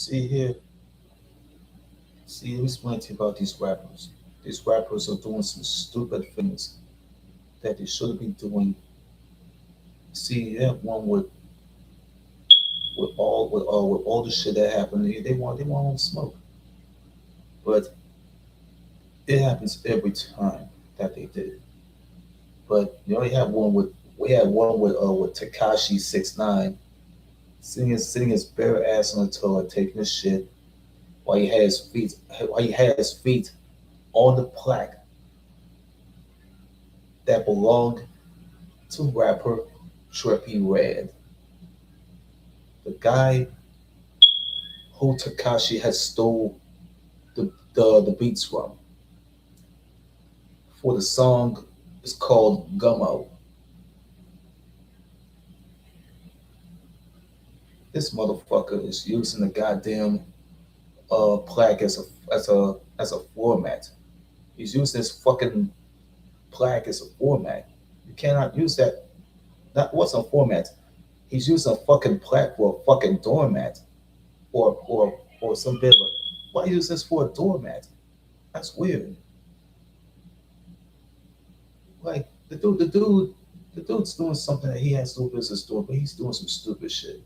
See here, see, let me explain to you about these rappers. These rappers are doing some stupid things that they shouldn't be doing. See, they have one with all the shit that happened. They want to smoke, but it happens every time that they did it. But you only have one with we had one with Takashi 6ix9ine sitting his bare ass on the toilet taking his shit while he had his feet on the plaque that belonged to rapper Trippie Redd, the guy who Takashi had stole the beats from. For the song is called Gummo. This motherfucker is using the goddamn plaque as a format. He's using this fucking plaque as a format. You cannot use that. Not what's a format. He's using a fucking plaque for a fucking doormat or some bit. Why use this for a doormat? That's weird. Like the dude's doing something that he has no business doing, but he's doing some stupid shit.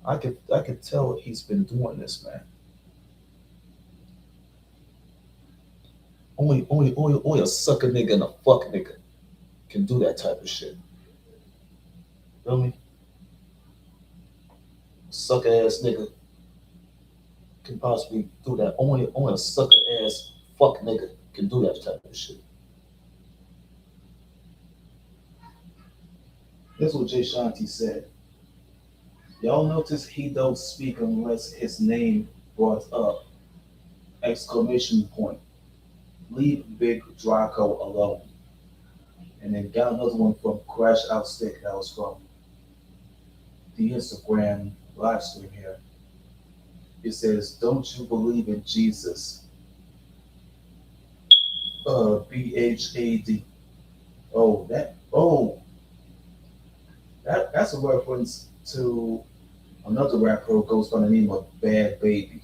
I could tell he's been doing this, man. Only a sucker nigga and a fuck nigga can do that type of shit. Feel me? Sucker ass nigga can possibly do that. Only a sucker ass fuck nigga can do that type of shit. That's what Jay Shanti said. Y'all notice he don't speak unless his name brought up. Exclamation point. Leave Big Draco alone. And then got another one from Crash Out Stick that was from the Instagram live stream here. It says, "Don't you believe in Jesus?" BHAD. Oh, that's a reference to another rapper who goes by the name of Bad Baby.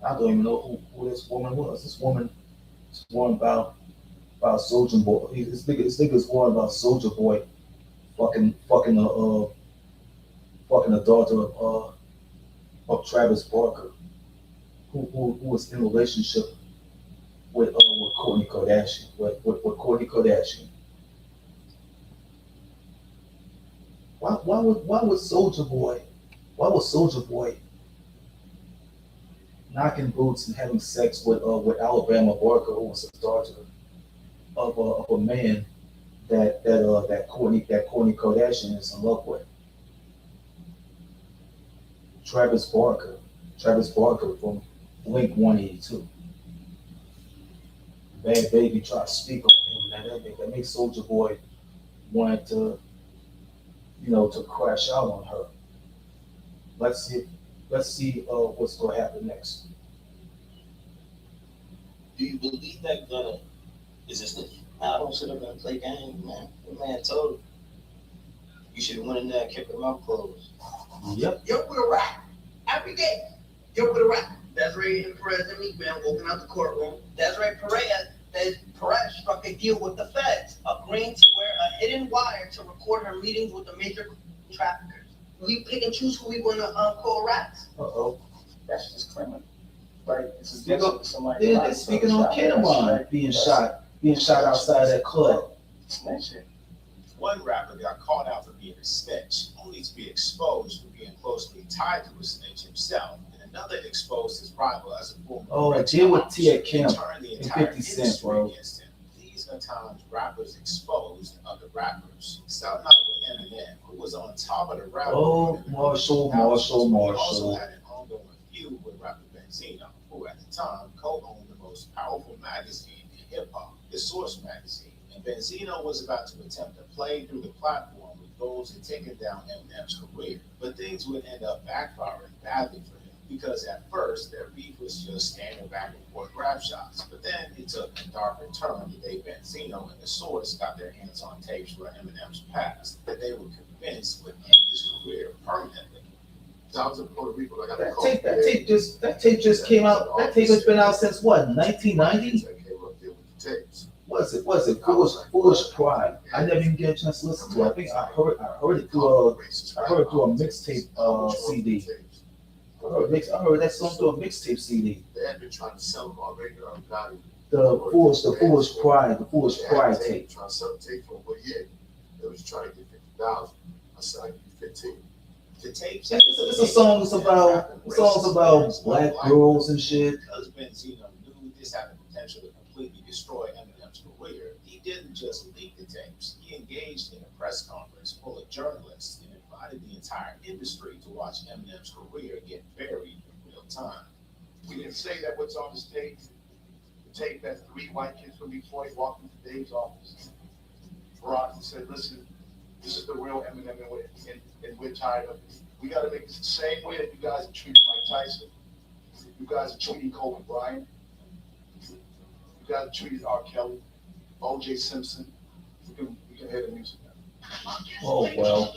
I don't even know who this woman was. This woman is one about Soldier Boy. This nigga is one about Soldier Boy fucking a daughter of Travis Barker, who was in a relationship with Kourtney Kardashian. With Kourtney Kardashian. Why would Soldier Boy knocking boots and having sex with Alabama Barker, who was the daughter of a man that Kourtney Kardashian is in love with? Travis Barker. Travis Barker from Blink 182. Bad Baby tried to speak on him. That makes Soldier Boy wanted to crash out on her. Let's see. Let's see what's going to happen next. Do you believe that Gunna is just a? I don't sit up and play games, man. The man told you should have went in there and kept your mouth closed. Yep. Yo, with a rap. Every day. Yo, with a rap. Desiree and Perez and Meek Man walking out the courtroom. Desiree Perez struck a deal with the feds, agreeing to wear a hidden wire to record her meetings with the major traffickers. We pick and choose who we want to call rats. Uh-oh. That's just criminal. Right? It's somebody. Yeah, they're speaking on Cameron being shot outside that club. Snitching. One rapper got called out for being a snitch, only to be exposed for being closely tied to a snitch himself, and another exposed his rival as a former. Oh, I deal with Tia Kim turned the and entire 50 Cent, industry bro. against him. These are times rappers exposed other rappers. Starting out with Eminem, who was on top of the rap. Oh, Marshall. He also had an ongoing feud with rapper Benzino, who at the time co-owned the most powerful magazine in hip hop, the Source magazine. And Benzino was about to attempt to play through the platform with goals in taking down Eminem's career. But things would end up backfiring badly for him, because at first their beef was just standing back and forth grab shots. But then it took a darker turn the day Benzino and the Source got their hands on tapes from Eminem's past that they were convinced would end his career permanently. I was in Puerto Rico. I got a That call. tape just came out. That tape has been out since what, 1990? I came up there with the tapes. Was it Foolish Pride? I never even get a chance to listen to it. I think I heard it through a mixtape CD. I heard that song through a mixtape CD. They had been trying to sell them already. The Foolish Pride tape. Trying to sell the tape for a year. They was trying to get 50,000. I said I give you 15. The tapes. It's a song. It's about black girls and shit. Because Benzino knew this had the potential to completely destroy Eminem's career, he didn't just leak the tapes. He engaged in a press conference full of journalists and invited the entire industry to watch Eminem's career get buried in real time. We can say that what's on the tape, that 3 white kids from Detroit walked into Dave's office, brought and said, listen, this is the real Eminem and we're tired of it. We got to make this the same way that you guys are treating Mike Tyson. You guys are treating Kobe Bryant. You guys are treating R. Kelly, O.J. Simpson. We can hear the music now. Oh well.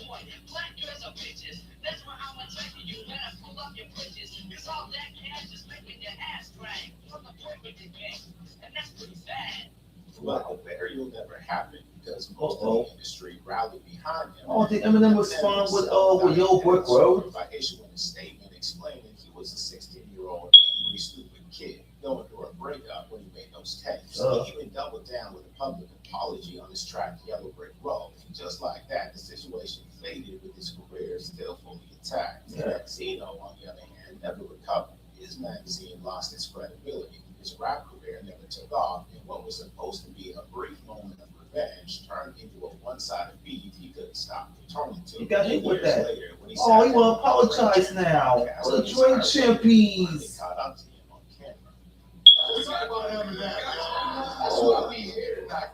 Black girls are bitches. That's why I'm attracted you when I pull up your bridges. Cause all that cash is making your ass drag from the point with the gang. And that's pretty sad. But the burial never happened because most of the industry rallied behind him. Oh, did Eminem respond with Yo Brick Road? By issuing a statement explaining he was a 16-year-old angry, stupid kid going through a breakup when he made those tapes. He even doubled down with a public apology on his track Yellow Brick Road. And just like that, the situation faded with his career still fully intact. Benzino, on the other hand, never recovered. His magazine lost its credibility. His rap career never took off, and what was supposed to be a brief moment of revenge turned into a one-sided beef he couldn't stop returning to. You got hit with Years that. later, when he Oh, sat he down wanna with apologize Drake now podcast, for the he Drake started champions. caught up to him on camera. Let's talk about Eminem. That's why we here tonight.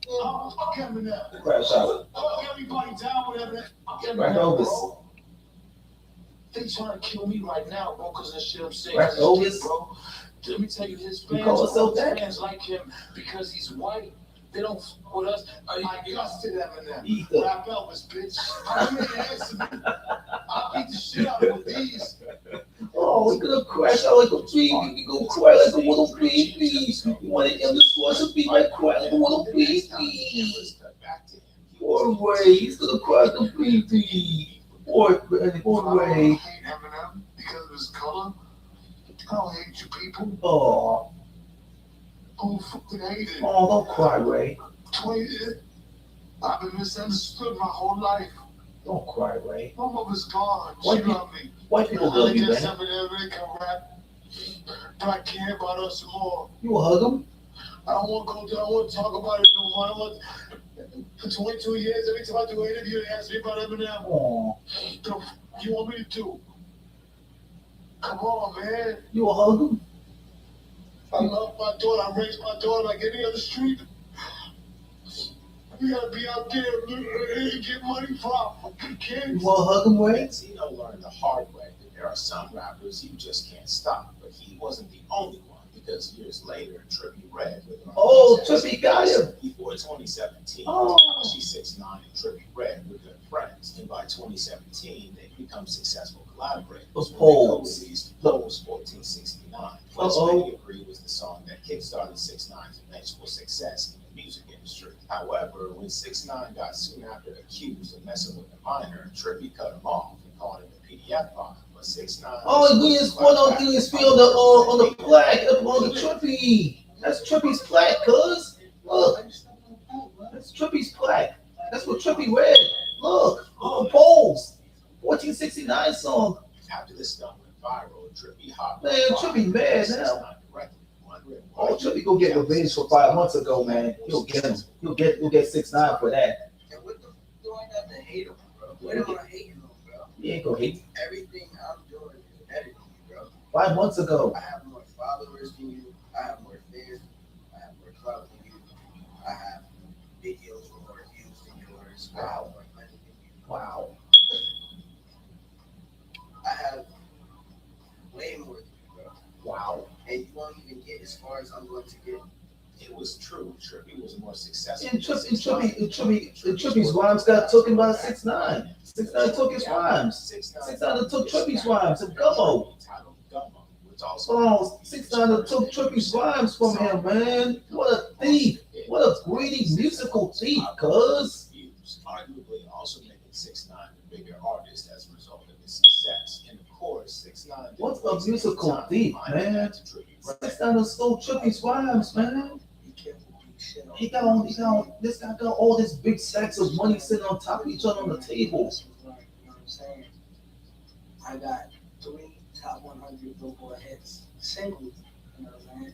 Fuck Eminem. Crash out. Fuck everybody down with Eminem. Fuck Right Eminem, over. bro. They trying to kill me right now, bro, because that shit I'm saying. Right over. Bro. Let me tell you, his You fans, call yourself his that? fans like him because he's white. They don't fuck with us. I gusted Eminem. Ether. Rap Elvis, bitch. I mean, answer me. I'll beat the shit out of these. Oh, he's gonna crash out like a baby. He gonna cry like a little baby. You want him to squash a beat like cry like a little baby. Poor Ray, he's gonna cry like a baby. Poor I Ray. don't hate Eminem because of his color. I don't hate you people. Oh, Who fucking hate it? oh, don't cry, Ray. 20 years. I've been misunderstood my whole life. Don't cry, Ray. My mother's gone. White She loved me. White people I love you, guess man. some of them they can rap, but I care about us more. You will hug him? I don't want to go there. I don't want to talk about it no more. I don't want. For 22 years, every time I do an interview, they ask me about Eminem. Oh, What the f- you want me to do? Come on, man. you will hug him? I love my daughter. I raised my daughter like any other street. You gotta be out there and get money from You kids. will hug him, Ray? Benzino learned the hard way that there are some rappers you just can't stop, but he wasn't the only one because years later, Trippie Redd. Oh, Trippie got him. Before 2017, Oh. Tekashi 6ix9ine and Trippie Redd were good friends, and by 2017, they become successful collaborators. Those when they Poles. co-released Poles 1469, which many agree was the song that kickstarted 6ix9ine's eventual success in the music industry. However, when 6ix9ine got soon after accused of messing with a minor, Trippie cut him off and called him a PDF bot. But 6ix9ine. Oh, he is one on DSP on the plaque on the Trippie. That's Trippie's plaque, cuz. Look. That's Trippie's plaque. That's what Trippie read. Look. On polls. 1469 song. After this stuff went viral, Trippie hopped. Man, Trippie mad now. Oh, Oh, Trippie go get revenge for 5 months ago, man. He'll get him. He'll get 6ix9ine for that. And what the f do I got to hate him, bro? What am I hating him, bro? He ain't gonna hate. Everything I'm doing is better than you, bro. 5 months ago. I have more followers than you. I have more fans. I have more clout than you. I have videos with more views than yours. I have more money than you. Wow. I have way more than you, bro. Wow. And you won't even get as far as I'm going to get It was true. Trippy was more successful. And Trippy's rhymes got taken by 6ix9ine. 6ix9ine took his rhymes. 6ix9ine took Trippy's rhymes and Gummo. Oh, 6ix9ine took Trippy's rhymes from him, man. What a thief. What a greedy musical thief, cuz. Arguably also making 6ix9ine the bigger artist as a result of his success. And of course, 6ix9ine. What's a musical thief, man? 6ix9ine stole Trippy's rhymes, man. This guy got all this big stacks of money sitting on top of each other on the table. You know what I'm saying? I got 3 top 100 Billboard hits singles. You know what I'm saying?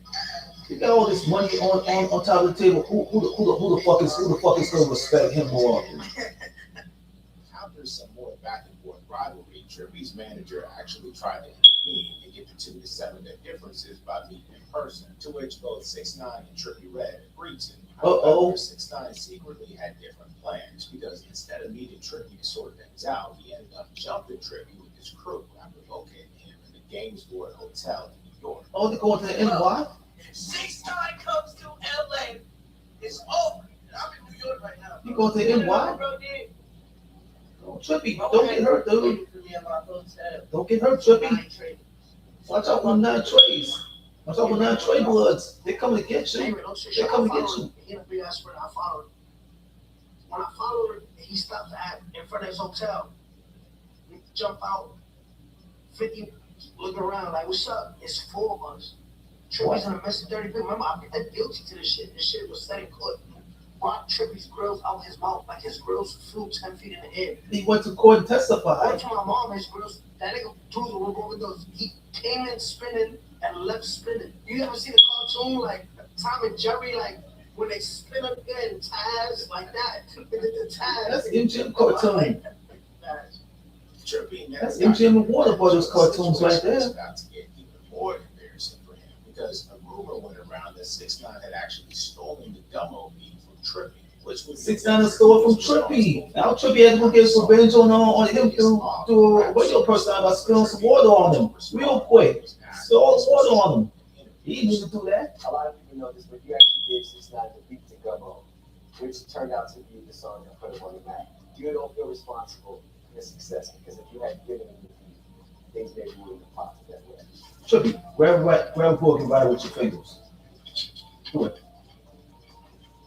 He got all this money on top of the table. Who the fuck is gonna respect him more? After some more back and forth rivalry, Trippy's manager actually tried to intervene and get the two to settle their differences by meeting in person, to which both 6ix9ine and Trippie Redd agreed to. However, 6ix9ine secretly had different plans, because instead of meeting Trippie to sort things out, he ended up jumping Trippie with his crew after locating him in the Gamesboard Hotel in New York. Oh, they going to the NY? 6ix9ine comes to LA. It's over. I'm in New York right now. You going to the NY? Oh, Trippy, don't get hurt, dude. Don't get hurt, Trippy. Watch out for 9 Trays. Watch out for 9 Trey Bloods. They're coming to get you. They're coming to get you. He a big ass friend. I followed him. When I followed him, he stopped in front of his hotel. We jump out. 50 looking around like, what's up? It's 4 of us. Trippy's in a mess of dirty people. Remember, I pleaded guilty to this shit. This shit was set in court. Brought Trippy's grills out his mouth, like his grills flew 10 feet in the air. He went to court and I testified. went to my mom, his grills, that nigga threw the roof over those. He came in spinning and left spinning. You ever see the cartoon, like Tom and Jerry, like when they spin up there in Taz, like that? The Taz. That's MGM cartoon. Trippie That's MGM and Warner Brothers cartoons right there. It's about to get even more embarrassing for him, because a rumor went around that 6ix9ine had actually stolen the Gummo beat from Trippie, which was 6ix9ine stole it from Trippy. Now Trippy had to go get his revenge on him through a radio personality by spilling some water on him real quick. Stole water on him. He didn't need to do that. A lot of people know this, but you actually gave 6ix9ine the beat to Gummo, which turned out to be the song that put him on the map. You don't feel responsible for his success, because if you had given him the beat, things maybe wouldn't have popped that way. Trippy, grab a book and write it with your fingers. Do it.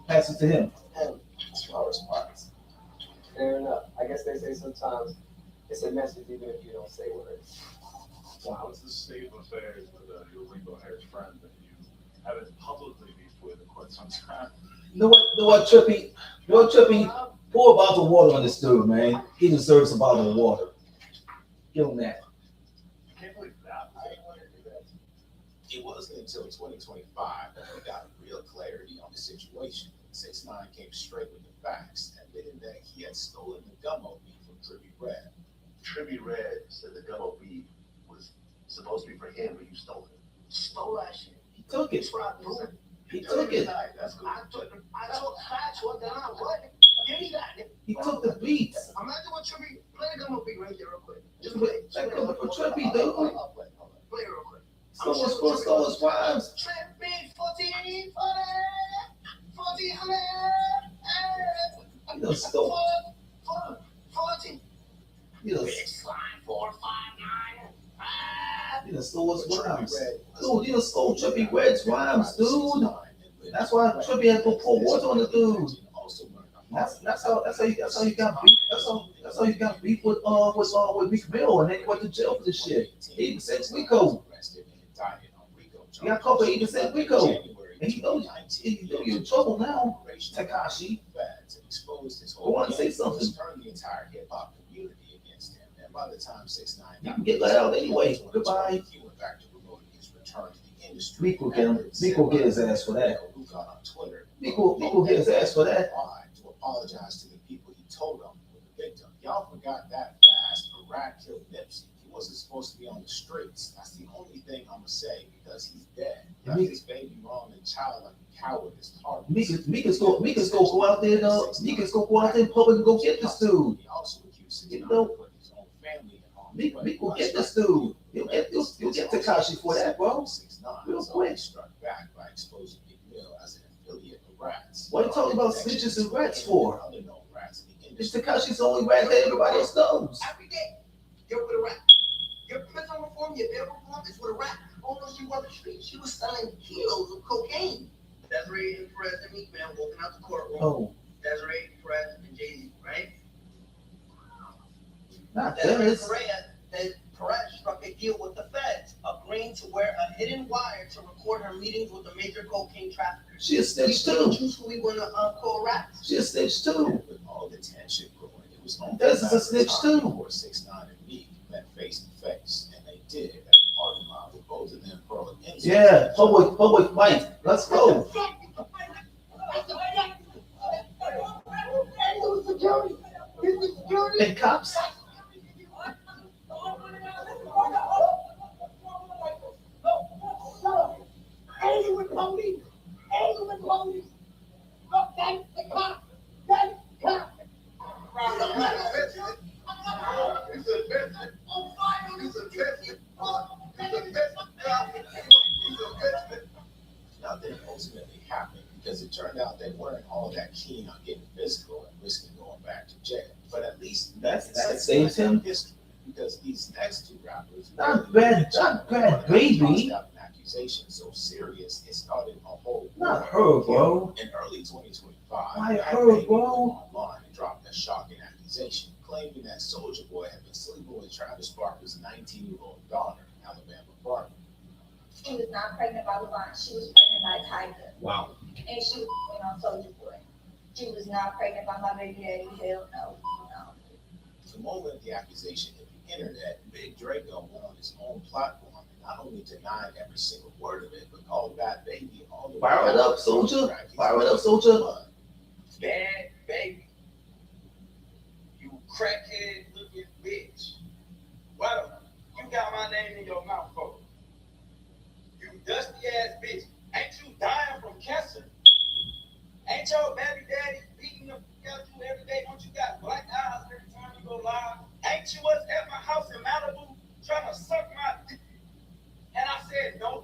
Pass it to him. That's my response. Fair enough. I guess they say sometimes it's a message even if you don't say words. Wow, what's the state of affairs with your legal haired friend that you haven't publicly beefed with in quite some time? You know what, Trippy? Pour a bottle of water on this dude, man. He deserves a bottle of water. Give him that. I can't believe that. It wasn't until 2025 that we got real clarity on the situation. 6ix9ine came straight with the facts, admitting that he had stolen the Gummo beat from Trippie Redd. Trippie Redd said the Gummo beat was supposed to be for him, but you stole it. Stole that shit. He took it. That's what I do. He took it. That's good. I took facts. What the hell? What? Give me that. He took the beats. Imagine what Trippy, play the Gummo beat right there real quick. Just That play it. good for Trippy, dude. Play it real quick. Stole his rhymes. Trippy 14, 40, 40, He done stole. 40. He done, Big slime 4, 5, 9. he done stole his rhymes. Redd Dude, he done stole Trippie Redd's rhymes, dude. That's why Trippy had to go pour water on the dude. That's how you got beef. That's how you got beef with Meek Mill, and then he went to jail for this shit. He even said Rico. He got caught for even said Rico. And he knows you're in trouble now, Tekashi. Go on and say something. Turned the entire hip hop community against him, and by the time 6ix9ine You can get let out anyway. Goodbye. he went back to promoting his return to the industry. Meek will get his ass for that. Luke on Twitter. Meek will get his ass for that. To apologize to the people he told them were the victim. Y'all forgot that fast. A rat killed Nipsey. He wasn't supposed to be on the streets. That's the only thing I'm gonna say, because he's dead. Left his baby wrong and child like a coward is hard. Meek is go out there in public and go get this dude. He also accused You him know, of putting his own family in harm's way. Meek will get this dude. You'll get Tekashi for that, bro. 6ix9ine Real has quick. always struck back by exposing Meek Mill as an affiliate of Rats. What are you talking about snitches and rats for? Other known rats in the It's industry. Tekashi's the only rat that everybody else knows. Every day, you're with a rat. Your prison reform, your bail reform is with a rat. Although she wasn't street, she was selling kilos of cocaine. Desiree and Perez and Meek Man walking out the courtroom. Oh, Desiree, Perez, and Jay-Z, right? not Desiree this. Perez struck a deal with the feds, agreeing to wear a hidden wire to record her meetings with the major cocaine traffickers. She a snitch We too. truthfully want to call rats. She a snitch too. With all the tension growing, it was only This is a about the snitch time too. before 6ix9ine and Meek met face to face, and they did at the parking lot with both of them hurling insults at Yeah, each other. public fight. Let's go. And cops. Nothing ultimately happened because it turned out they weren't all that keen on getting physical and risking going back to jail. But at least That saves him. history, because these next two rappers Not bad, not bad, baby. tossed out an accusation so serious it started a whole Not war. her, bro. In early 2025, Why Bad her, Baby bro? went online and dropped a shocking accusation, claiming that Soulja Boy had been sleeping with Travis Barker's 19-year-old daughter in Alabama Park. She was not pregnant by LeVon. She was pregnant by Tiger. Wow. And she was on Soulja Boy. She was not pregnant by my baby daddy. Hell no. The moment the accusation hit the internet, Big Draco went on his own platform and not only denied every single word of it, but called Bad Baby all the way Fire it out up, to Soulja. track his Fire it up, blood. Soulja. Bad baby. You crackhead looking bitch. Why the you got my name in your mouth for? You dusty ass bitch. Ain't you dying from cancer? Ain't your baby daddy beating the fuck out you every day once you got black eyes every time you go live? Ain't you was at my house in Malibu trying to suck my dick? And I said no.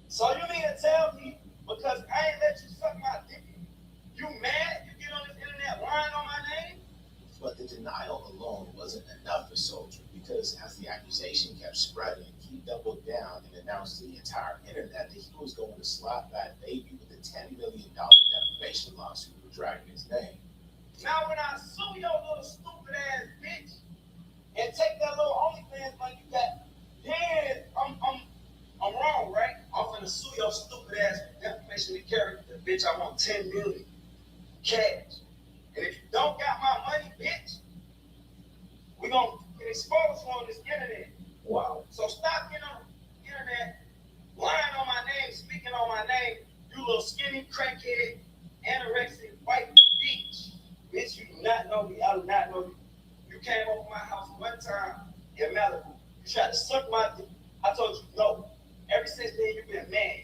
So you mean to tell me because I ain't let you suck my dick, you mad? You get on this internet lying on my name? But the denial alone wasn't enough for Soulja, because as the accusation kept spreading, he doubled down and announced to the entire internet that he was going to slap Bad Baby with a $10 million defamation lawsuit for dragging his name. Now when I sue your little stupid ass bitch and take that little OnlyFans money you got, then I'm wrong, right? I'm gonna sue your stupid ass for defamation of character, bitch. I want 10 million cash. And if you don't got my money, bitch, we gonna get exposed on this internet. Wow. So stop getting on the internet, lying on my name, speaking on my name, you little skinny, crackhead, anorexic, white bitch. Bitch, you do not know me. I do not know you. You came over my house one time in Malibu. You tried to suck my dick. I told you no. Ever since then, you've been mad.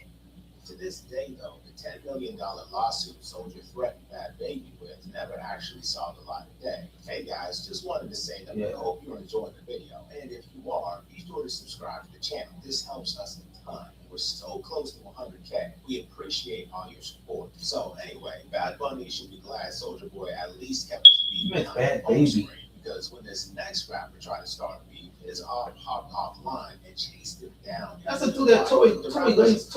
To this day, though, the $10 million lawsuit Soulja threatened Bad Baby with never actually saw the light of day. Hey guys, just wanted to say that we Yeah. hope you're enjoying the video, and if you are, be sure to subscribe to the channel. This helps us a ton. We're so close to 100K. We appreciate all your support. So anyway, Bad Bunny should be glad Soulja Boy at least kept his You feet meant on Bad the home Baby. screen, because when this next rapper tried to start a beef, his arm hopped offline and chased him down. That's a dude that Tory Lanez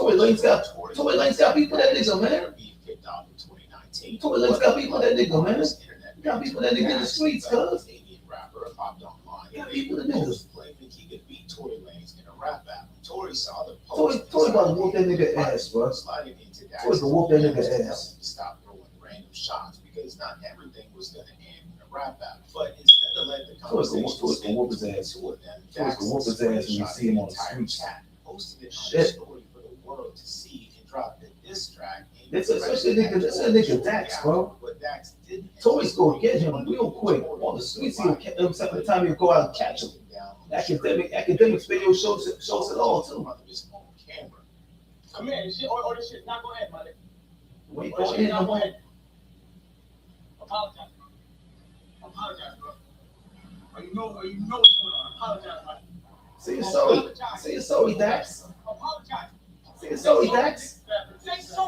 got beef with that nigga, man. Beef kicked off in 2019. Tory Lanez got beef with that nigga, man. Internet You got beef with that nigga in the streets, cuz. Canadian rapper hopped online You got and beef made with the niggas. posts claiming he could beat Tory Lanez in a rap battle. Tory saw the post. Tory about to whoop that nigga ass, bro. Sliding into that. Tory gonna whoop that nigga ass. To stop throwing random shots, because not everything was gonna end in a rap battle. But instead of letting the Tory's gonna conversation whoop his ass. two of them, Tory's gonna whoop his ass when you see him on the streets. Posted it on Shit. the story for the world to see and dropped the diss track. This is especially nigga Dax, bro. But Dax didn't. Tory's gonna get him real quick on the streets. He'll catch him the time he'll go out and catch him. Academics video shows it all too. Come here, this shit, or this shit not gonna end, my nigga. Wait, Or this go shit ahead, not no gonna more. end. Apologize. Apologize, bro. Or you know what's going on. Apologize, my nigga. Say you're sorry. Say you're sorry, Dax. Apologize. Say you're sorry, Dax. Say sorry.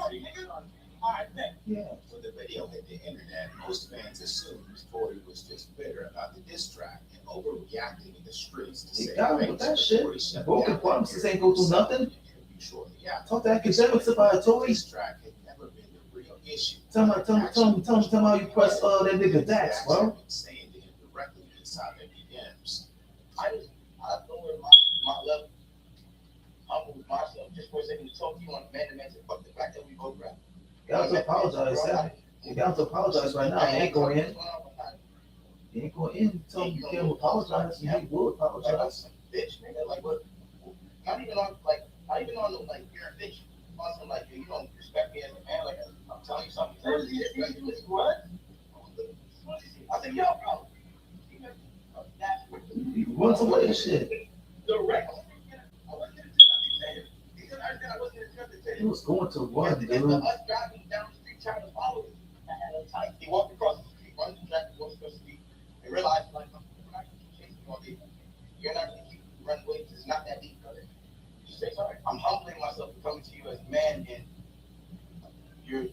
Yeah. When the video hit the internet, most fans assumed Tory was just bitter about the diss track and overreacting in the streets to He save got him with that shit. Broken promises ain't go do nothing. Talk to academics about it, Tory. This track had never been the real issue. Tell me how you press that nigga Dax, bro. Saying to him directly inside their DMs. I lowered my level. Humbled myself just for a second to talk to you on a man-to-man. Fuck the fact that we both rap. You got to apologize, Sam. You got to apologize right now. He ain't going in. He ain't going in. Tell him you can't apologize. He will apologize. Bitch, nigga, like what? Not even on the like you're a bitch. On some like you don't respect me as a man. Like I'm telling you something. What? I said, yo, bro. You run some of this shit. Direct. I wasn't gonna do nothing. Because I said I wasn't gonna do nothing. He was going to run, Us dude. driving down the street trying to follow him. I had him tight. He walked across the street, runs the track, walks across the street, and realized like I'm not gonna keep chasing you all day. You're not gonna keep running away. It's not that deep, brother. You say sorry. I'm humbling myself and coming to you as a man, and you're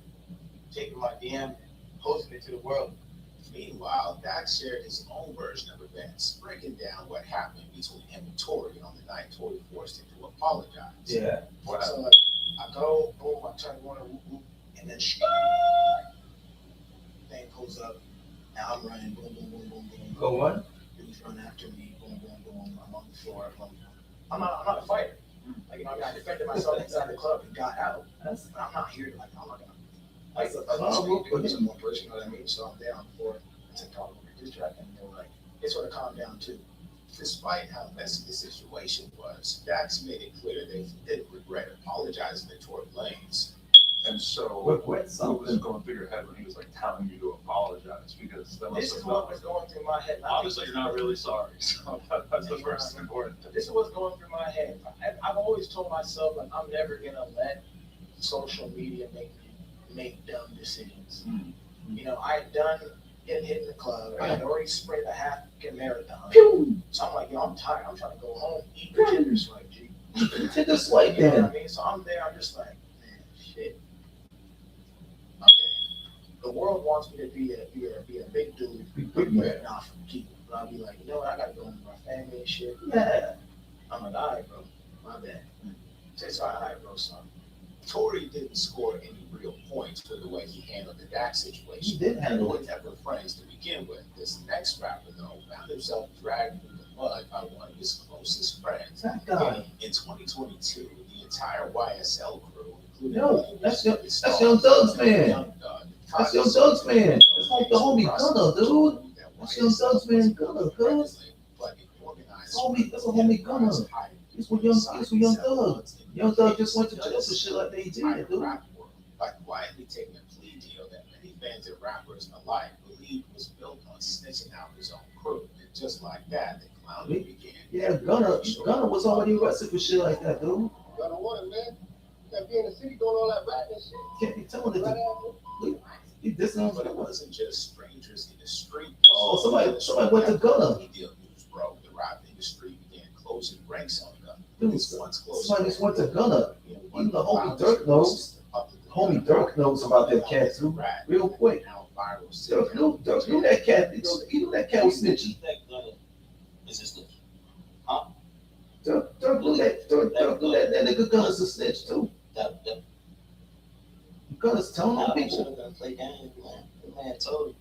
taking my DM, posting it to the world. Meanwhile, Dax shared his own version of events, breaking down what happened between him and Tory on the night Tory forced him to apologize. Yeah. So like, I go, boom, I turn one, whoop, whoop, and then thing pulls up. Now I'm running, boom, boom, boom, boom, boom. Go run. Dudes run after me, boom, boom, boom. I'm on the floor. I'm not a fighter. Like, you know, I defended myself inside the club and got out. But I'm not here to, like, I'm not gonna. Like, I'm one person, you know what I mean? So I'm down for to talk about this track, and they were like, it sort of calmed down too. Despite how messy the situation was, Dax made it clear that he didn't regret apologizing to Tory Lanez. And so, Regret what was something. going through your head when he was like telling you to apologize? Because that must This have is what felt was like, going through my head. obviously you're not really sorry. So that's the first important thing. This is what's going through my head. I've always told myself, like, I'm never gonna let social media make dumb decisions. You know, I had done hitting the club. I had already sprayed a half marathon. So I'm like, yo, I'm tired. I'm trying to go home, eat the tender swipe, G. Take a swipe You know what then. I mean? So I'm there. I'm just like, man, shit. Okay. The world wants me to be a big dude. Big man. Not from people. But I'll be like, you know what? I gotta go home with my family and shit. Yeah. I'm like, all right, bro. My bad. Say sorry, all right, bro, son. Tory didn't score any real points for the way he handled the Dax He situation. did They handle were it. never friends to begin with. This next rapper, though, found himself dragged through the mud by one of his closest friends. That guy. In 2022, the entire YSL crew, including No, that's Young Young Thug's man. Young Thug, That's Young Thug's man. That's the homie Gunna, dude. That's Young Thug's man, Gunna, cuz. That's a homie Gunna. It's with Young Thug. Young Thug just went to jail for shit like they did, dude. By quietly taking a plea deal that many fans and rappers alike believed was built on snitching out his own crew. And just like that, the clowning began. Yeah, Gunna was already arrested for shit like that, dude. Gotta want it, man. You gotta be in the city doing all that rap and shit. Can't be telling it to he dissing him, But but it wasn't just strangers in the street. Oh, somebody went to Gunna. Media news broke. The rap industry began closing ranks on them. Dude, somebody just went to Gunna. Even the homie Dirk knows. Homie Dirk knows about that cat too. Real quick. Dirk knew that cat. He knew that cat was snitching. That Gunna is a snitch. Dirk knew that nigga Gunna's a snitch too. That Gunna's telling on I should people. have gonna play games, man. The man told you.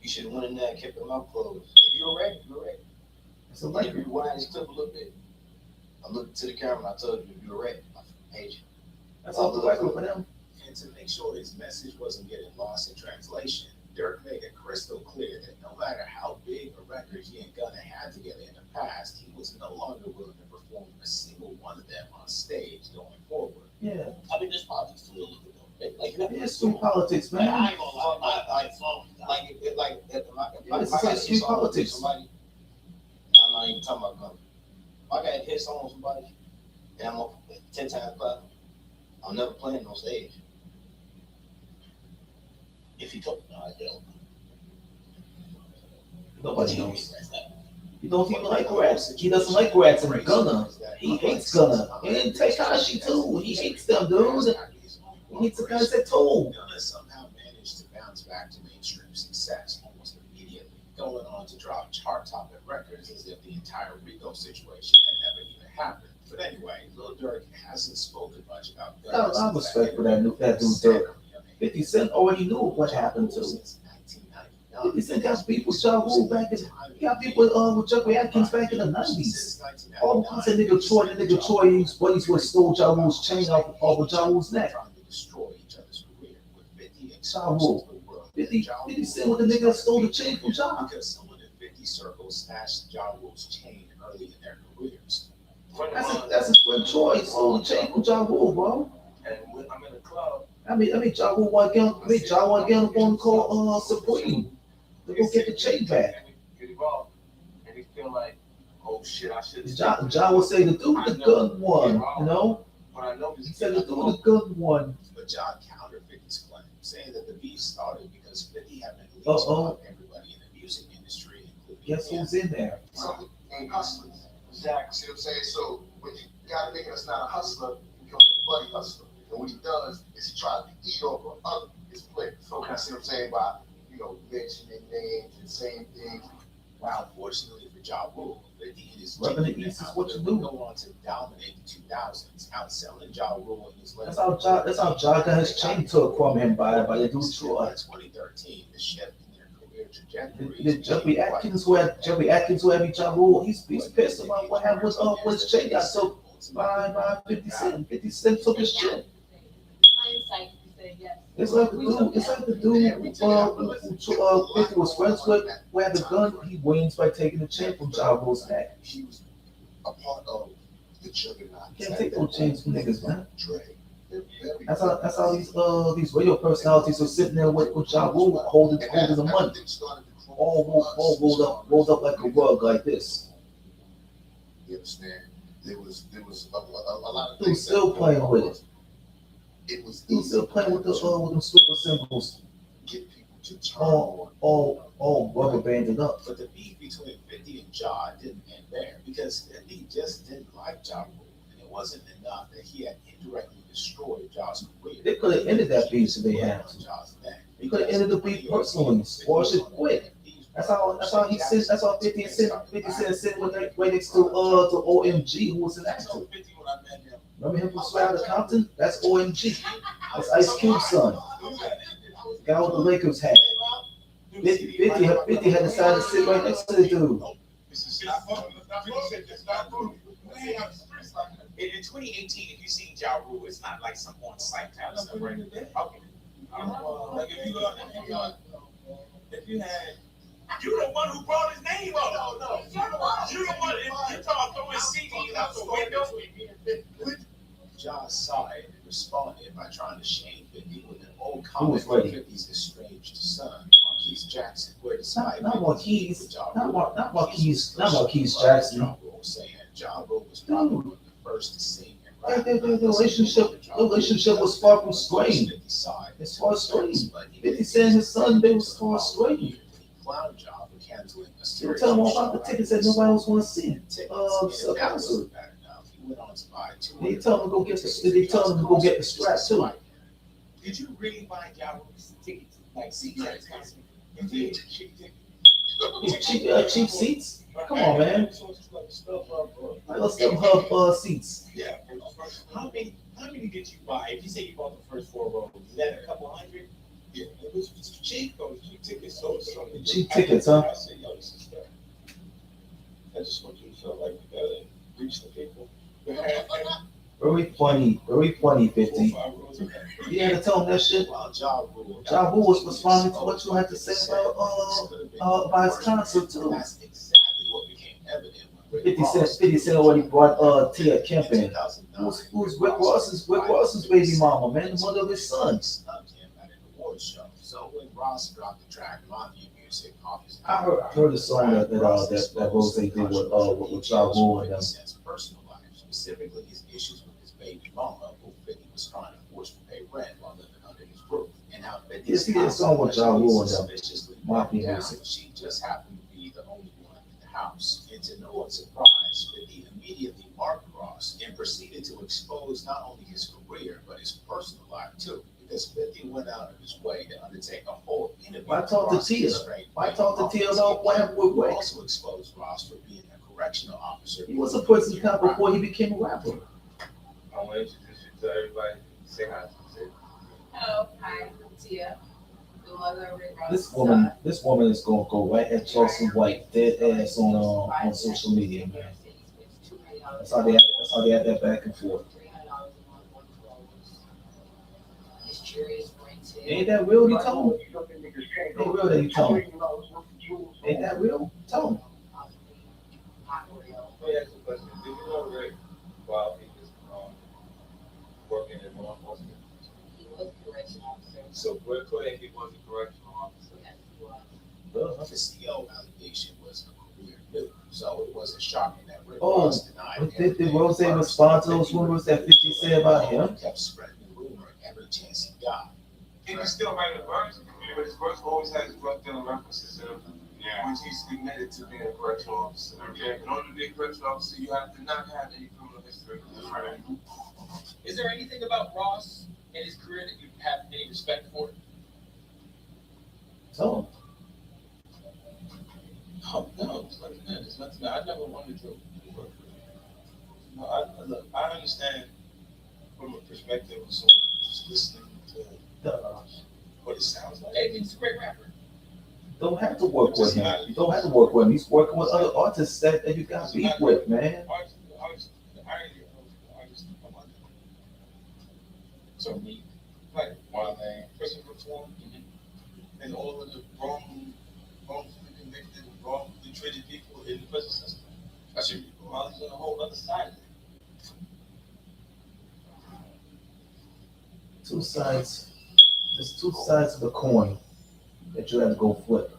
You should have went in there and kept your mouth closed. If you're ready, you're ready. So Like, like, rewind this clip a little bit. I looked to the camera and I told you, if you're ready, I paid you. that's all the record for them. And to make sure his message wasn't getting lost in translation, Dirk made it crystal clear that no matter how big a record he and Gunna had together in the past, he was no longer willing to perform a single one of them on stage going forward. Yeah, I mean, there's politics to it a little bit though. Like, you know, it's street politics, like, I man. ain't gonna lie, Yeah, it's like street politics. Somebody, I'm not even talking about Gunna. If I got hit song on somebody, and I'm up 10 times better, I'm never playing on stage. If he told me, no, I don't. Nobody knows. He don't even like rats. He doesn't like rats and Gunna. He hates Gunna. And Tekashi too. He hates them, dude. He's the guy that told. Gunna somehow managed to bounce back to mainstream success almost immediately, going on to drop chart-topping records as if the entire Rico situation had never even happened. But anyway, Lil Durk hasn't spoken much about I got a lot of respect for that dude Durk. 50 Cent already knew what happened to him. 50 Cent got beef with Ja Rule back in, he got beef with Jeffrey Atkins back in the 90s. All because that nigga Troy, his buddies would stole Ja Rule's chain off of Ja Rule's neck. Ja Rule. 50 Cent was the nigga that stole the chain from Ja. Because someone in 50 circles snatched Ja Rule's chain early in their careers. That's his friend Troy stole the chain from Ja Rule, bro. And when I'm in the club, I mean, Ja Rule want to get on the phone call Supreme to go get the chain back. get involved, and they feel like, oh shit, I should. Ja will say the dude with the gun won, you know? But I know this. He said the dude with the gun won. But Ja countered 50's claim, saying that the beef started because 50 had been leeching Uh-oh. on everybody in the music industry, including Guess him. who's in there? Something ain't hustlers. Exactly. See what I'm saying? So when you gotta make us not a hustler, he becomes a buddy hustler. And what he does is he tries to eat over other his plate. So you see what I'm saying? By, mentioning names and saying things. Wow, fortunately for Ja Rule, 50 and his Rubbing the team east is would what you do. go on to dominate the 2000s, outselling Ja Rule in his That's how Ja got his chain took from him by the dude Troy. In 2013, the shift in their career trajectory. The Jeffrey Atkins who had Ja Rule, he's pissed about what happened with his chain got took by 50 Cent. 50 Cent took his chain. Hindsight, you say yes. It's like the dude who 50 was friends with, who had the gun, he wins by taking the chain from Ja Rule's neck. He was a part of the juggernaut. You can't take those chains from niggas, man. Dre. They're very- That's how these radio personalities are sitting there with Ja Rule holding the money. All rolled up like a rug like this. You understand? There was a lot of Dude's things. still playing with it. It was Dude's still playing with them stripper symbols, get people to turn Oh. on. all rubber banded up. But the beef between 50 and Ja didn't end there because 50 just didn't like Ja Rule, and it wasn't enough that he had indirectly destroyed Ja's career. They could have ended that beef if they had to. They could have ended the beef personally, or should quit. That's how he sits. That's how 50 Cent sitting right next to OMG, who was an actor. Remember him from Straight Outta Compton? That's OMG. That's Ice Cube's son. Guy with the Lakers hat. 50 had decided to sit right next to the dude. In 2018, if you see Ja Rule, it's not like some on-site type of stuff, right? Okay. Like if you had, you the one who brought his name up. You the one. If you talk throwing CDs out the window. Ja saw it and responded by trying to shame 50 with an old Who was comment ready? from 50's estranged son, Marquise Jackson, where despite Not Marquise Marquise Jackson. saying Ja Rule was probably one of the first to sing and The rap. relationship was far from strained. It's far strained. 50 Cent and his son, they was far strained. Clown job for canceling a They series tell him all of about the shows. tickets that nobody else want to see. Tickets. So If that concert. wasn't bad enough, he went on to buy They tell him to go get the strap too. Did you really buy Ja Rule's tickets? Like seats at his concert? You did. Cheap seats? Come on, man. Let's get seats. Yeah. How many did you buy? If you say you bought the first 4 rows, is that a couple hundred? Yeah, it was cheap though. Cheap tickets, so Cheap tickets, huh? I said, yo, this is stuff. I just want you to feel like you gotta reach the people. Very funny, 50. You had to tell him that shit. While Ja Rule was responding to what you had to say about his concert too. That's exactly what became evident when Rick 50 Cent already brought Tia Kemp in. Who's Rick Ross's baby mama, man, the mother of his sons. snubbed him at an award show. So when Ross dropped the track Mafia Music off his I heard the song that Rose did with Ja Rule and them. Cent's personal life, specifically his issues with his baby mama, who 50 was trying to force to pay rent while living under his roof, and how 50's Yes, he did a song with Ja Rule and them. suspiciously Mafia down. Music. She just happened to be the only one in the house, and to no one's surprise, 50 immediately marked Ross and proceeded to expose not only his career, but his personal life too. Because 50 went out of his way to undertake a whole interview. Why talk to Tia? Why talk to Tia though? What happened with Wade? Also exposed Ross for being a correctional officer. He was a prison cop before he became a rapper. I want to introduce you to everybody. Say hi. Hello, hi, I'm Tia, the mother of Rick Ross. This woman is gonna go right at Chelsea White dead ass on social media, man. That's how they had that back and forth. Ain't that real? You tell him. Ain't real that you tell him. Ain't that real? Tell him. Let me ask you a question. Did you know Rick while he was working in law enforcement? He was a correctional officer. So we're clear he was a correctional officer. Yes, he was. The CO allegation was a career move, so it wasn't shocking that Rick Oh, Ross denied. did Rose respond to those rumors that 50 said about him? Kept spreading the rumor every chance he got. He was still writing a verse, but his verse always has drug dealing references in it. Yeah. Which he's admitted to being a correctional officer. Okay. In order to be a correctional officer, you have to not have any criminal history. Right. Is there anything about Ross and his career that you have any respect for? Tell him. Oh, no, it's nothing. I never wanted to work for him. No, look, I understand from a perspective of someone who's listening to what it sounds like. Hey, he's a great rapper. Don't have to work with him. You don't have to work with him. He's working with other artists that you got beef with, man. So me, like while they prison reform and all of the wrongfully convicted, wrongfully treated people in the prison system. I should while he's on the whole other side of it. Two sides. There's two sides of the coin that you have to go flip.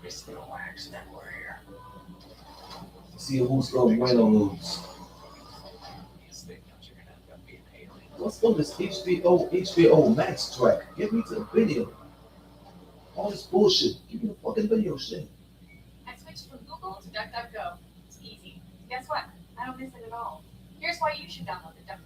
It's no accident we're here. See who's going to win or lose. Let's go to this HBO Max track. Give me the video. All this bullshit. Give me the fucking video shit. I switched from Google to DuckDuckGo. It's easy. Guess what? I don't miss it at all. Here's why you should download the Duck.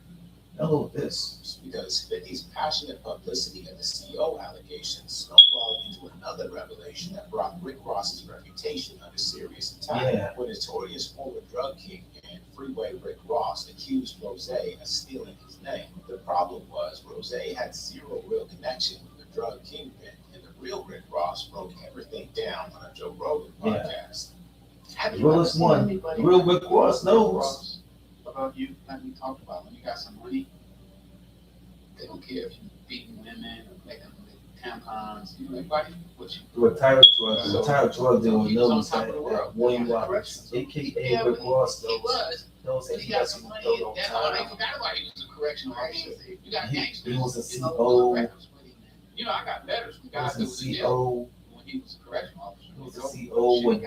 Download this. Because 50's passionate publicity of the CO allegations snowballed into another revelation that brought Rick Ross's reputation under serious attack. Yeah. When notorious former drug kingpin Freeway Rick Ross accused Rose of stealing his name. The problem was Rose had zero real connection with the drug kingpin, and the real Rick Ross broke everything down on a Joe Rogan podcast. The realest one. The real Rick Ross knows. About you, like we talked about, when you got some money, they don't care if you beating women or making tampons. You know, everybody, what you The retired drug dealer knows that William Roberts, aka Rick Ross, knows that he got some money. That's all they forgot about. He was a correctional officer. You got gangsters. He was a you know, CO. You know, I got letters from guys He that was was a in jail CO. when he was a correctional officer. He was a CO when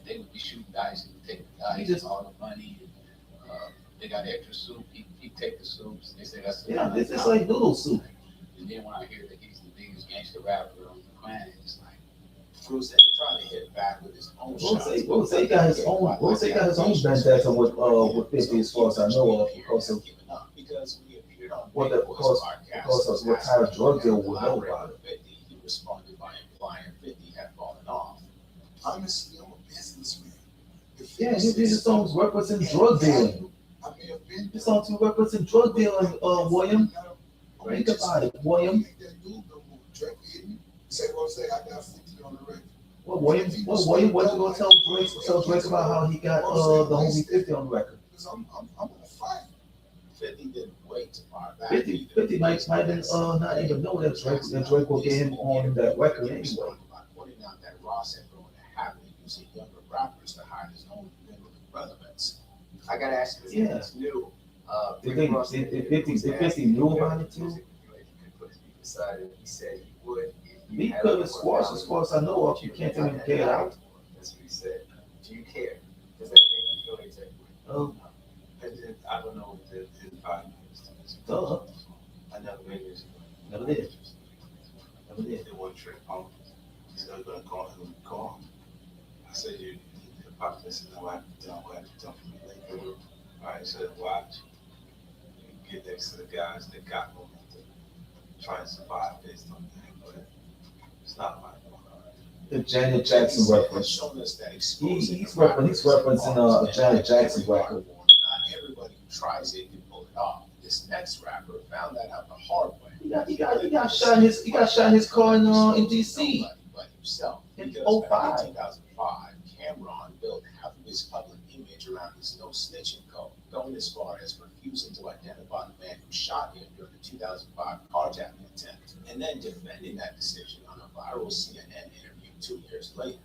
they would be shooting dice and take the dice and all the money. And, they got extra soup. He take the soups. They say that's this is like noodle soup. And then when I hear that he's the biggest gangster rapper on the planet, it's like Rose tried to hit back with his own Rose got his own vendetta with 50 as far as I know of because of what retired drug dealer would know about it. He responded by implying 50 had fallen off. Honestly, I'm a businessman. Yeah, his songs represent drug dealing. His songs represent drug dealing, William. Think about it, William. What William, what you gonna tell Drake about how he got the homie 50 on the record? I'm gonna fight. 50 didn't wait to fire back. 50 might even not even know that Drake will get him on that record anyway. Pointing out that Ross had grown a habit of using younger rappers to hide his own relevance. I gotta ask you, it's new. Did 50 knew about it too? Decided he said he would. He could have squashed as far as I know of. You can't even get it out. That's what he said. Do you care? Does that make you feel any type of way? I don't know what his body is. I never made this. Never did. It wasn't trick home. He said, I'm going to call him. Call him. I said, you need to pop this and I have to dump me later. All right, so watch. thanks to the guys that got momentum, try and survive based on that, but it's not my fault. The Janet Jackson reference. Shown us that He's referencing a Janet Jackson record. Not everybody who tries it can pull it off. This next rapper found that out the hard way. He got shot in his car in DC. But himself. In Because 05. back in 2005, Cameron built half of his public image around his no snitching code, going as far as refusing to identify the man who shot him during the 2005 carjacking attempt, and then defending that decision on a viral CNN interview 2 years later.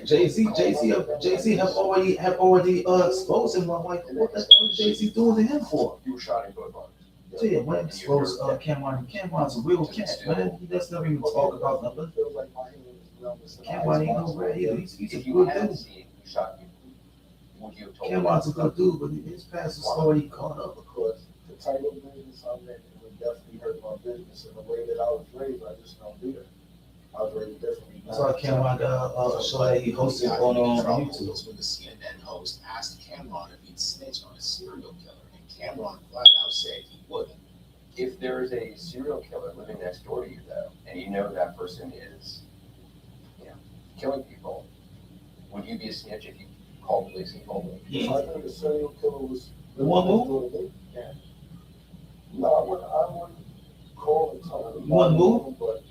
Jay-Z have already exposed him. I'm like, what is Jay-Z doing to him for? You were shot in Blood. Yeah, when he exposed Cameron. Cameron's a real cat, man. He does never even talk about nothing. Cameron ain't no rat either. He's a If you good hadn't dude. seen it, you shot you. Would you have told Cameron's a good dude, but his past is already caught up. Because the type of business I'm in would definitely hurt my business in the way that I was raised. I just don't do that. I was raised differently. That's why Cameron got a show that he hosted on YouTube. Was when the CNN host asked Cameron if he'd snitch on a serial killer, and Cameron flat out said he wouldn't. If there is a serial killer living next door to you, though, and you know that person is, killing people, would you be a snitch if you called police and told them? I know the serial killer was The one move? Yeah. No, I wouldn't call and tell him. You wouldn't move? But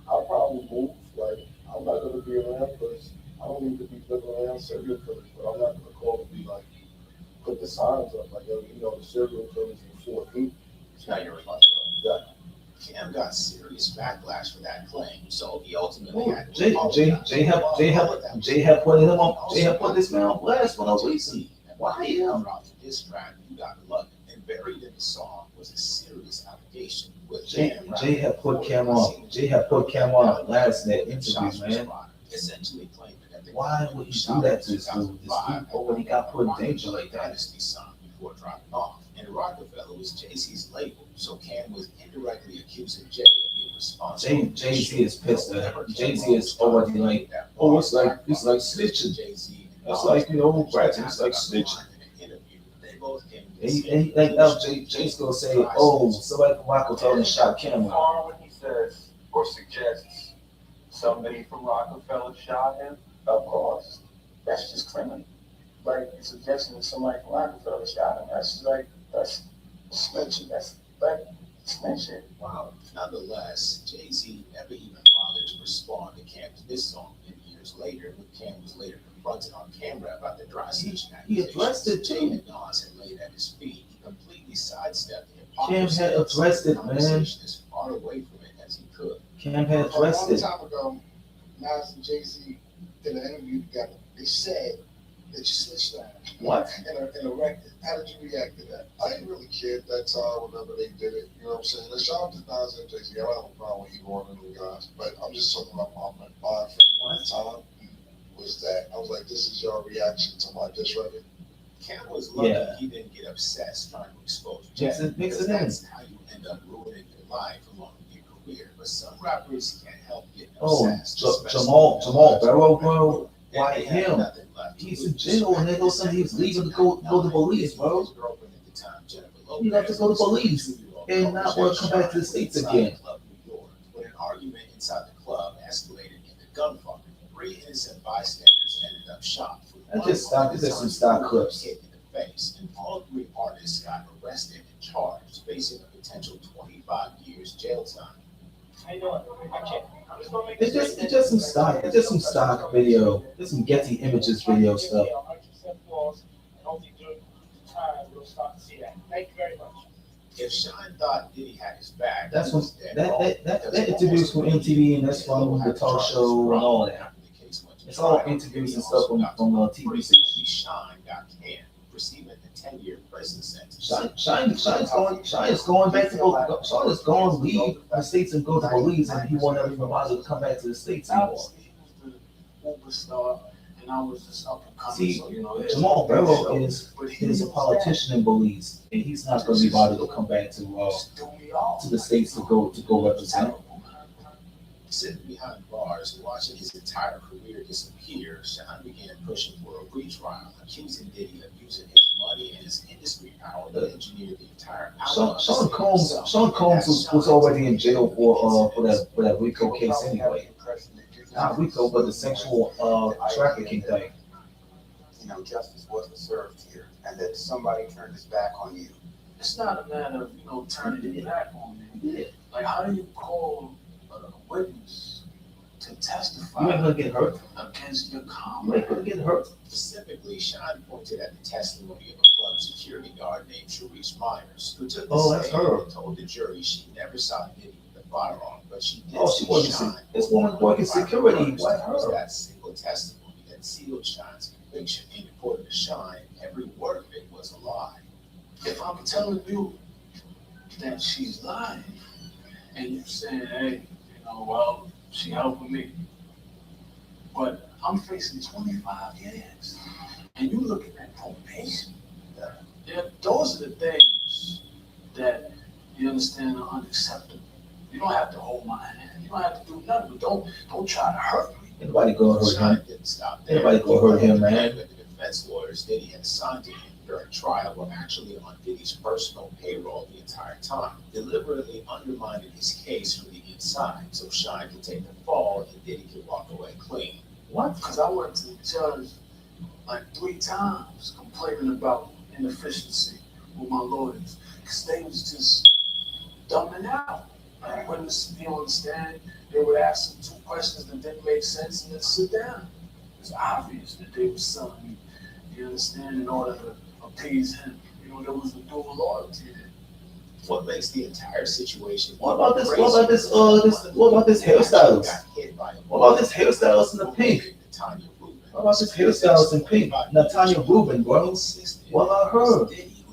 I'll probably move. Like, I'm not gonna be around because I don't need to be living around serial killers, but I'm not gonna call and be like, put the signs up, like, yo, the serial killers in 4 feet. It's not your responsibility. Exactly. Cam got serious backlash for that claim, so he ultimately Oh, had to apologize. Jay had put this man on blast for no reason. Why him? Dropped the diss track, You Got Lucky, and buried in the song was a serious allegation with Jay had put Cam on blast in that interview, man. Essentially claiming that the Why would he do that to this dude? This dude already got put in danger like that. Dynasty song before dropping off. And Rockefeller was Jay-Z's label, so Cam was indirectly accusing Jay of being responsible. Jay-Z is pissed at him. Jay-Z is already like, oh, it's like snitching. It's like, ratting. It's like snitching. They both came to And like now, Jay's gonna say, oh, somebody from Rockefeller shot Cameron. When he says or suggests somebody from Rockefeller shot him, of course, that's just criminal. Like suggesting that somebody from Rockefeller shot him, that's snitching. That's like snitching. Wow. Nonetheless, Jay-Z never even bothered to respond to Cam's diss song many years later, when Cam was later confronted on camera about the dry snitching He addressed it Jay too. and Nas had laid at his feet. He completely sidestepped the Cam hypocrisy had and addressed it, the man. conversation as far away from it as he could. Cam had A addressed long it. time ago, Nas and Jay-Z did an interview together. They said that you snitched on him. What? In a record. How did you react to that? I didn't really care at that time whenever they did it. You know what I'm saying? Let's shout out to Nas and Jay-Z. I don't have a problem with either one of them guys. But I'm just talking about my mind frame at the time was that I was like, this is your reaction to my diss record. Cam was lucky Yeah. he didn't get obsessed trying to expose Jay. Mix it because in. that's how you end up ruining your life along with your career. But some rappers can't help getting Oh, obsessed. especially Jamal when Barrow, they bro. they Why have him? nothing left to He's lose. in jail, and they go saying he was leaving to go to police, bro. His girlfriend at the time, Jennifer He left to go to police Lopez, and not want to come back to the States again. Club New York, when an argument inside the club escalated into gunfire. 3 innocent bystanders ended up shot. I just stopped. This is some stock clips. Hit in the face, and all 3 artists got arrested and charged, facing a potential 25 years jail time. How you doing? I can't. I'm just gonna make It's just some stock. It's just some stock video. It's some Getty Images video stuff. 100% false, and hopefully during time we'll start to see that. Thank you very much. If Shine thought Diddy had his back, That's he what was dead wrong, that because interviews from almost MTV and that's from immediately the talk charges show and all that. after the case went to It's all trial. interviews and Diddy stuff also got from to TV prison. stations. Shine got canned, receiving a 10-year prison sentence. Shine is going back to go. Shine is going to leave the States and go to Belize, and he won't ever even bother to come back to the States anymore. Superstar, and I was just up and coming. See, So, Jamal Barrow is a politician in Belize, and he's not going to be bothered to come back to the States to go represent. Sitting behind bars and watching his entire career disappear, Sean began pushing for a retrial, accusing Diddy of using his money and his industry power to engineer the entire outcome. Sean Combs was already in jail for that RICO case anyway. Not RICO, but the sexual trafficking thing. You know, justice wasn't served here, and that somebody turned his back on you. It's not a matter of, turning your back on me. Like, how do you call a witness to testify You ain't gonna get hurt. against your You comrade? ain't gonna get hurt. Specifically, Sean pointed at the testimony of a club security guard named Sharice Myers, who took the That's stand her. and told the jury she never saw Diddy with a firearm, but she did Oh, she see wasn't. Sean. This woman working security. It What was her? that single testimony that sealed Sean's conviction, and according to Sean, every word of it was a lie. If I'm telling you that she's lying, and you're saying, hey, well, she helping me, but I'm facing 25 years, and you looking at probation, those are the things that you understand are unacceptable. You don't have to hold my hand. You don't have to do nothing. But don't try to hurt me. Anybody gonna hurt Sean him? didn't stop there. Anybody gonna hurt him, man? But the defense lawyers Diddy had assigned to him during trial were actually on Diddy's personal payroll the entire time, deliberately undermining his case from the inside so Sean could take the fall and Diddy could walk away clean. What? Because I went to the judge like 3 times complaining about inefficiency with my lawyers, because they was just dumbing out. Like, when you understand, they would ask them 2 questions that didn't make sense and then sit down. It's obvious that they were selling me, you understand, in order to appease him. There was a dual loyalty there. What makes the entire situation? What about this hairstyles? What about this hairstyles in the pink? What about this hairstyles in pink? Natanya Rubin, bro. What about her?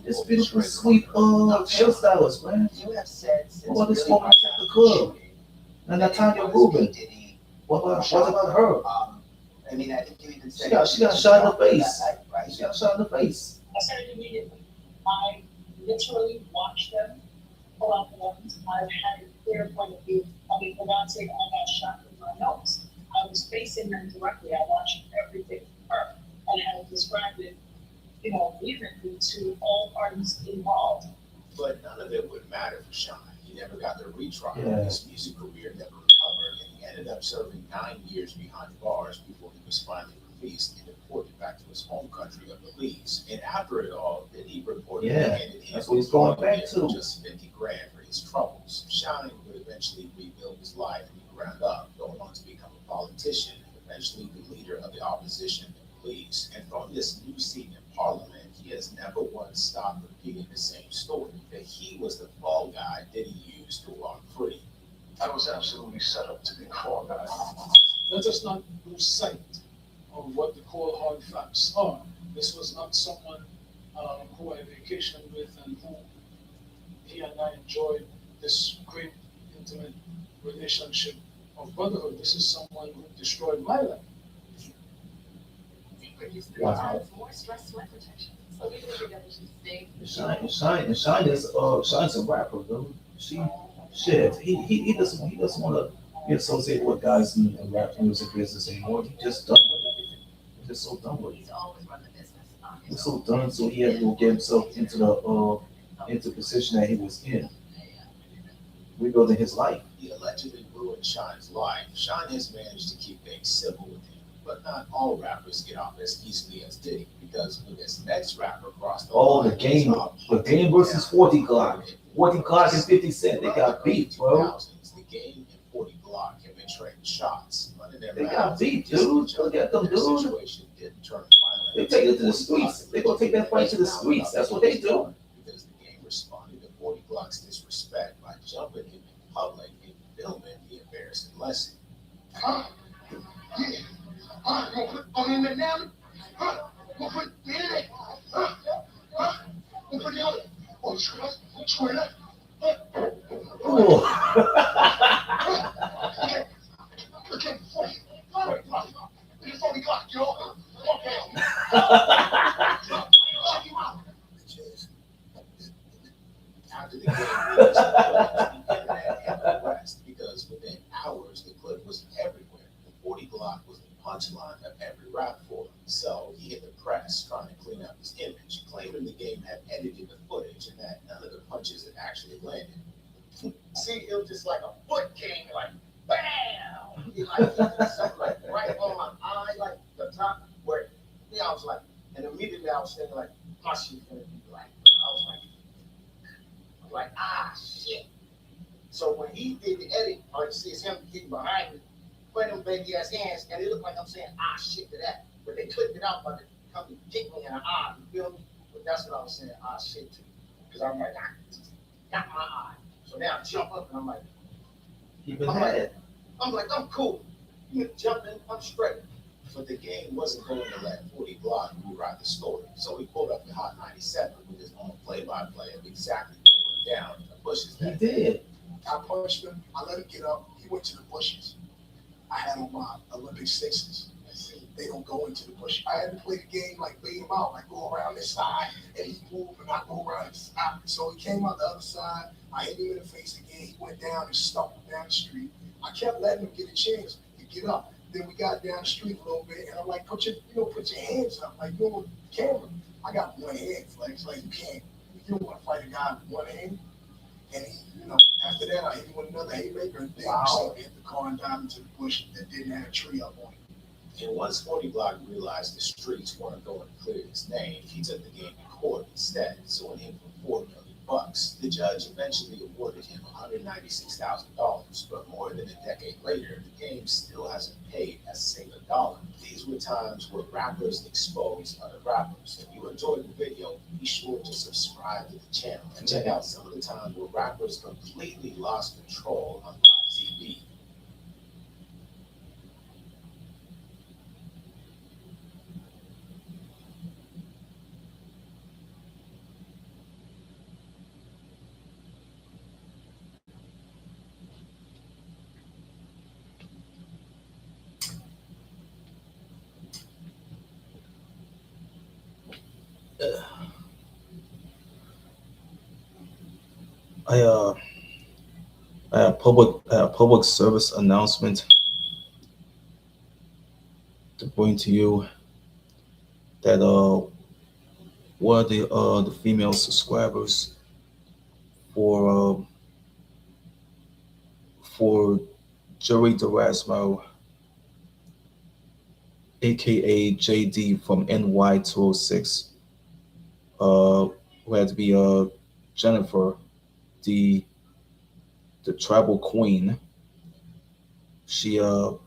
This beautiful, sweet hairstylist, man. You have said since What about this woman at the club? And Natanya Rubin. What about her? I mean, I think you even said She got shot in the face. She got shot in the face. I said it immediately. I literally watched them pull out the weapons. I've had a clear point of view. I mean, for God's sake, I got shot with my nose. I was facing them directly. I watched everything from her and had described it, evenly to all parties involved. But none of it would matter for Sean. He never got the retrial. Yeah. His music career never recovered, and he ended up serving 9 years behind bars before he was finally released and deported back to his home country of Belize. And after it all, Diddy reportedly handed him that's what he's going back to. just $50,000 for his troubles. Sean would eventually rebuild his life from the ground up, going on to become a politician and eventually the leader of the opposition in Belize. And from this new seat in Parliament, he has never once stopped repeating the same story, that he was the fall guy Diddy used to walk free. I was absolutely set up to be a fall guy. Let us not lose sight of what the cold hard facts are. This was not someone who I vacationed with and who he and I enjoyed this great intimate relationship of brotherhood. This is someone who destroyed my life. Wow. More stress sweat protection. So we do it together. She's big. Shine's a rapper, though. He doesn't want to be associated with guys in the rap music business anymore. He's just done with it. He's just so done with it. He's always run the business. He's so done, so he had to go get himself into the position that he was in, rebuilding his life. He allegedly ruined Sean's life. Sean has managed to keep things civil with him, but not all rappers get off as easily as Diddy, because when his next rapper crossed the line, The game versus 40 Glock. 40 Glock and 50 Cent, they got beat, bro. The Game and 40 Glock have been trading shots. They got beat, dude. Look at them, dude. They take it to the streets. They gonna take that fight to the streets. That's what they do. Because the Game responded to 40 Glock's disrespect by jumping him in public and filming the embarrassing lesson. You gonna put on him and now? Gonna put me in it? Gonna put the other? Oh, screw up. Okay, 40 Glock, yo. Okay. After the game released, the internet had the rest, because within hours the clip punchline of every rap for him. So he hit the press trying to clean up his image, claiming the game had edited the footage and that none of the punches had actually landed. See, it was just like a foot came, like, bam! He like, something like right on my eye, like the top, where, I was like, and immediately I was thinking, like, my shit's gonna be black. I was like, ah, shit. So when he did the edit, all you see is him getting behind me, putting them baby ass hands, and it looked like I'm saying, ah, shit to that. But they clipped it out by the company kick me in the eye, you feel me? But that's what I was saying, ah, shit to. Because I'm like, got my eye. So now I jump up and I'm like, I'm like, I'm cool. You jumping, I'm straight. But the game wasn't going to let 40 Block rewrite the story. So he pulled up the Hot 97 with his own play-by-play of exactly what went down in the bushes. He did. I punched him. I let him get up. He went to the bushes. I had on my Olympic sixes. They don't go into the bush. I had to play the game like bait him out, like go around this side, and he moved and I go around this side. So he came out the other side. I hit him in the face again. He went down and stumbled down the street. I kept letting him get a chance to get up. Then we got down the street a little bit, and I'm like, put your hands up, like you're on the camera. I got one hand, Flex. Like you don't want to fight a guy with one hand. And he, after that, I hit him with another haymaker, and then we hit the car and dived into the bush that didn't have a tree up on it. And once 40 Block realized the streets weren't going to clear his name, he took the game to court instead, suing him for $4 million. The judge eventually awarded him $196,000, but more than a decade later, the game still hasn't paid a single dollar. These were times where rappers exposed other rappers. If you enjoyed the video, be sure to subscribe to the channel and check out some of the times where rappers completely lost control on live TV. I had a public service announcement to bring to you that one of the female subscribers for Joey Derasmo, aka JD from NY206, who had to be Jennifer, the tribal queen. She died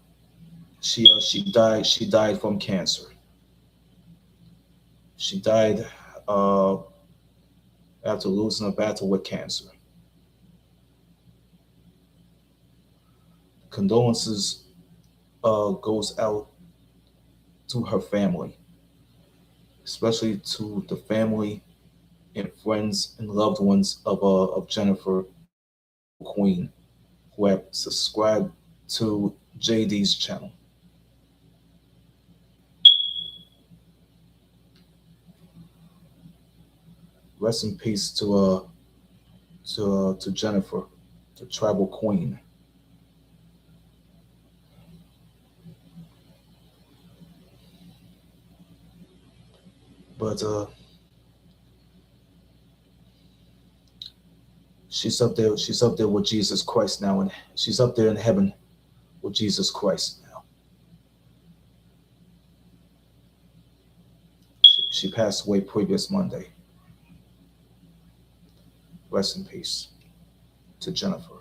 from cancer. She died after losing a battle with cancer. Condolences goes out to her family, especially to the family and friends and loved ones of Jennifer Queen, who have subscribed to JD's channel. Rest in peace to Jennifer, the tribal queen. But she's up there with Jesus Christ now, and she's up there in heaven with Jesus Christ now. She passed away previous Monday. Rest in peace to Jennifer.